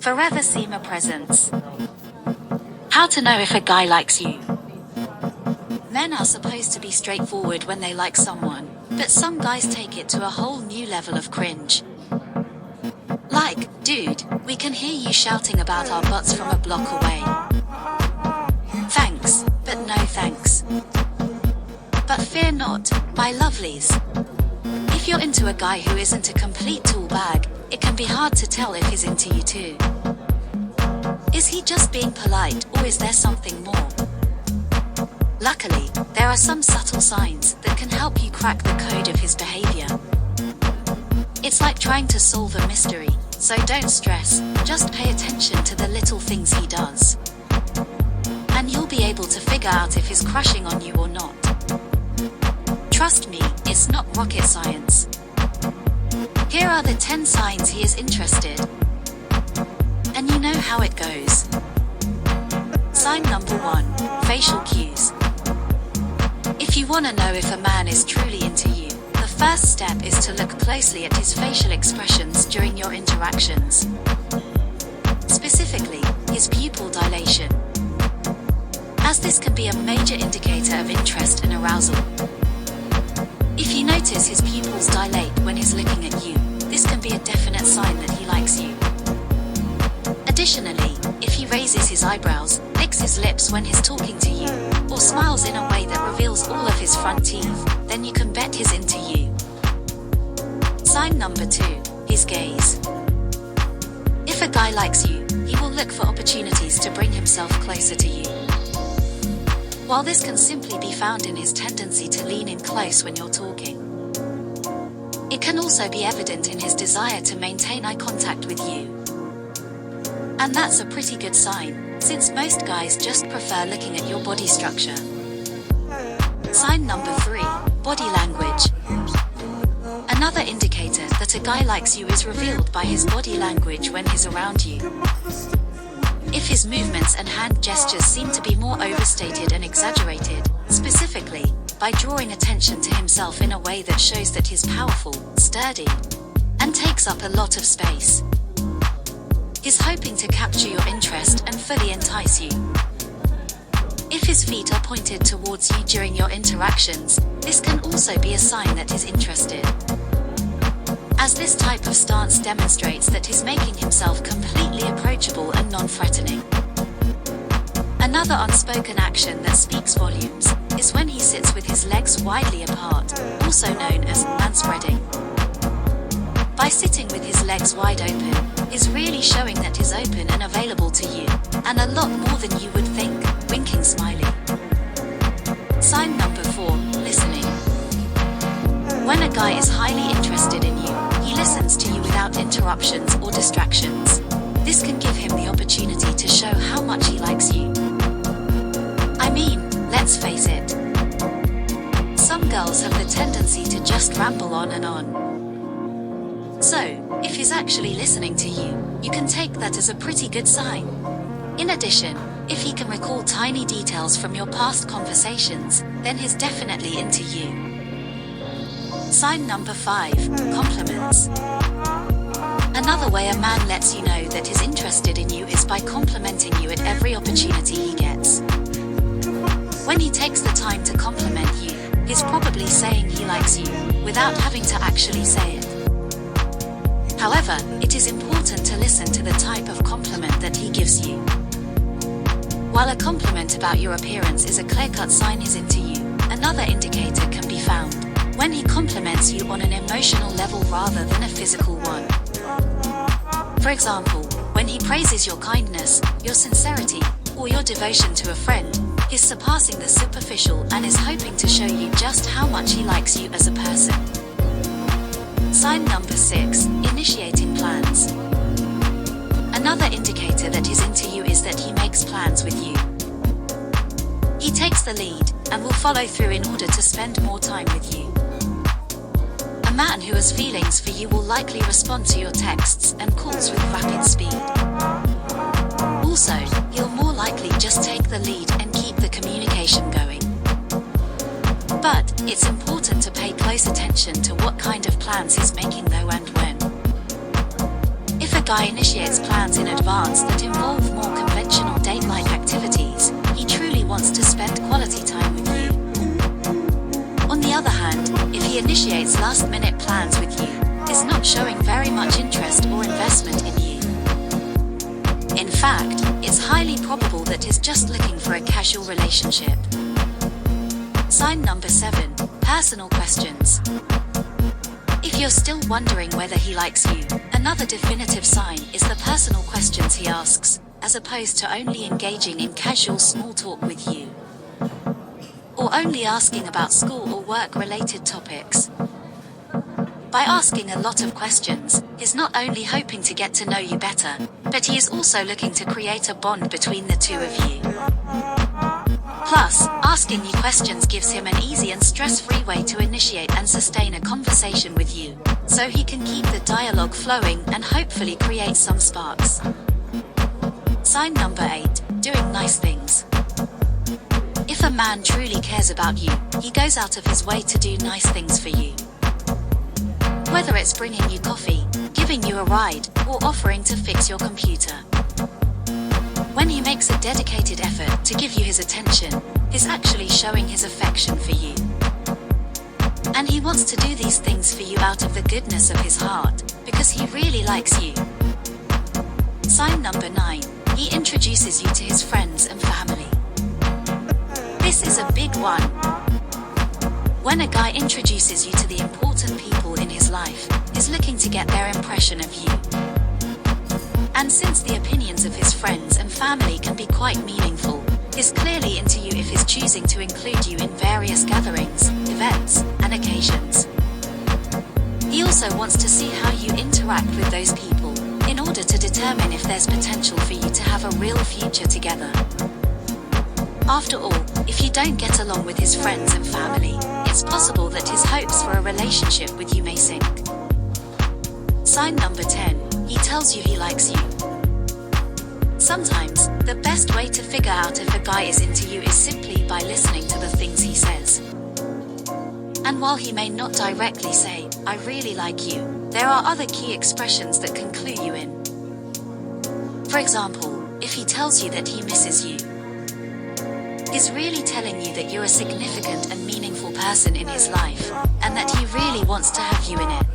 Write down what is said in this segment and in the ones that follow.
Forever seem a presence. How to know if a guy likes you. Men are supposed to be straightforward when they like someone, but some guys take it to a whole new level of cringe. Like, dude, we can hear you shouting about our butts from a block away. Thanks, but no thanks. But fear not, my lovelies. If you're into a guy who isn't a complete tool bag, it can be hard to tell if he's into you too. Is he just being polite, or is there something more? Luckily, there are some subtle signs that can help you crack the code of his behavior. It's like trying to solve a mystery, so don't stress, just pay attention to the little things he does. And you'll be able to figure out if he's crushing on you or not. Trust me, it's not rocket science. Here are the 10 signs he is interested. And you know how it goes. Sign number 1, facial cues. If you want to know if a man is truly into you, the first step is to look closely at his facial expressions during your interactions. Specifically, his pupil dilation, as this can be a major indicator of interest and arousal. If you notice his pupils dilate when he's looking at you, this can be a definite sign that he likes you. Additionally, if he raises his eyebrows, licks his lips when he's talking to you, or smiles in a way that reveals all of his front teeth, then you can bet he's into you. Sign number 2, his gaze. If a guy likes you, he will look for opportunities to bring himself closer to you. While this can simply be found in his tendency to lean in close when you're talking, it can also be evident in his desire to maintain eye contact with you. And that's a pretty good sign, since most guys just prefer looking at your body structure. Sign number 3, body language. Another indicator that a guy likes you is revealed by his body language when he's around you. If his movements and hand gestures seem to be more overstated and exaggerated, specifically, by drawing attention to himself in a way that shows that he's powerful, sturdy, and takes up a lot of space, he's hoping to capture your interest and fully entice you. If his feet are pointed towards you during your interactions, this can also be a sign that he's interested, as this type of stance demonstrates that he's making himself completely approachable and non-threatening. Another unspoken action that speaks volumes is when he sits with his legs widely apart, also known as manspreading. By sitting with his legs wide open, he's really showing that he's open and available to you, and a lot more than you would think, winking smiley. Sign number 4, listening. When a guy is highly interested in you, he listens to you without interruptions or distractions. This can give him the opportunity to show how much he likes you. I mean, let's face it, some girls have the tendency to just ramble on and on. So, if he's actually listening to you, you can take that as a pretty good sign. In addition, if he can recall tiny details from your past conversations, then he's definitely into you. Sign number 5, compliments. Another way a man lets you know that he's interested in you is by complimenting you at every opportunity he gets. When he takes the time to compliment you, he's probably saying he likes you, without having to actually say it. However, it is important to listen to the type of compliment that he gives you. While a compliment about your appearance is a clear-cut sign he's into you, another indicator can be found when he compliments you on an emotional level rather than a physical one. For example, when he praises your kindness, your sincerity, or your devotion to a friend, he's surpassing the superficial and is hoping to show you just how much he likes you as a person. Sign number 6, initiating plans. Another indicator that he's into you is that he makes plans with you. He takes the lead and will follow through in order to spend more time with you. A man who has feelings for you will likely respond to your texts and calls with rapid speed. Also, he'll more likely just take the lead and keep the communication going. But, it's important to pay close attention to what kind of plans he's making though and when. If a guy initiates plans in advance that involve more conventional date-like activities, he truly wants to spend quality time with you. On the other hand, if he initiates last-minute plans with you, is not showing very much interest or investment in you. In fact, it's highly probable that he's just looking for a casual relationship. Sign number 7, personal questions. If you're still wondering whether he likes you, another definitive sign is the personal questions he asks, as opposed to only engaging in casual small talk with you. Or only asking about school or work-related topics. By asking a lot of questions, he's not only hoping to get to know you better, but he is also looking to create a bond between the two of you. Plus, asking you questions gives him an easy and stress-free way to initiate and sustain a conversation with you, so he can keep the dialogue flowing and hopefully create some sparks. Sign number 8, doing nice things. If a man truly cares about you, he goes out of his way to do nice things for you. Whether it's bringing you coffee, giving you a ride, or offering to fix your computer. When he makes a dedicated effort to give you his attention, he's actually showing his affection for you. And he wants to do these things for you out of the goodness of his heart, because he really likes you. Sign number 9, he introduces you to his friends and family. This is a big one. When a guy introduces you to the important people in his life, he's looking to get their impression of you. And since the opinions of his friends and family can be quite meaningful, he's clearly into you if he's choosing to include you in various gatherings, events, and occasions. He also wants to see how you interact with those people, in order to determine if there's potential for you to have a real future together. After all, if you don't get along with his friends and family, it's possible that his hopes for a relationship with you may sink. Sign number 10, he tells you he likes you. Sometimes, the best way to figure out if a guy is into you is simply by listening to the things he says. And while he may not directly say, "I really like you," there are other key expressions that can clue you in. For example, if he tells you that he misses you, he's really telling you that you're a significant and meaningful person in his life, and that he really wants to have you in it.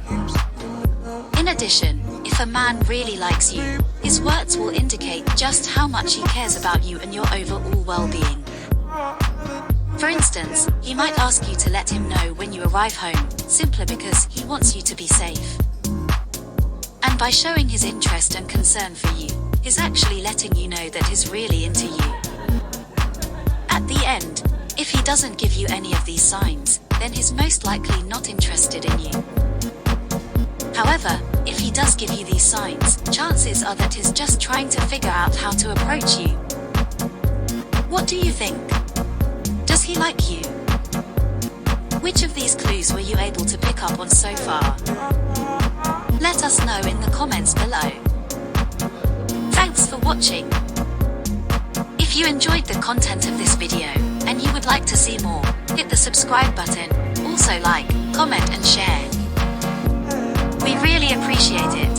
In addition, if a man really likes you, his words will indicate just how much he cares about you and your overall well-being. For instance, he might ask you to let him know when you arrive home, simply because he wants you to be safe. And by showing his interest and concern for you, he's actually letting you know that he's really into you. At the end, if he doesn't give you any of these signs, then he's most likely not interested in you. However, if he does give you these signs, chances are that he's just trying to figure out how to approach you. What do you think? Does he like you? Which of these clues were you able to pick up on so far? Let us know in the comments below. Thanks for watching. If you enjoyed the content of this video, and you would like to see more, hit the subscribe button. Also like, comment and share. We really appreciate it.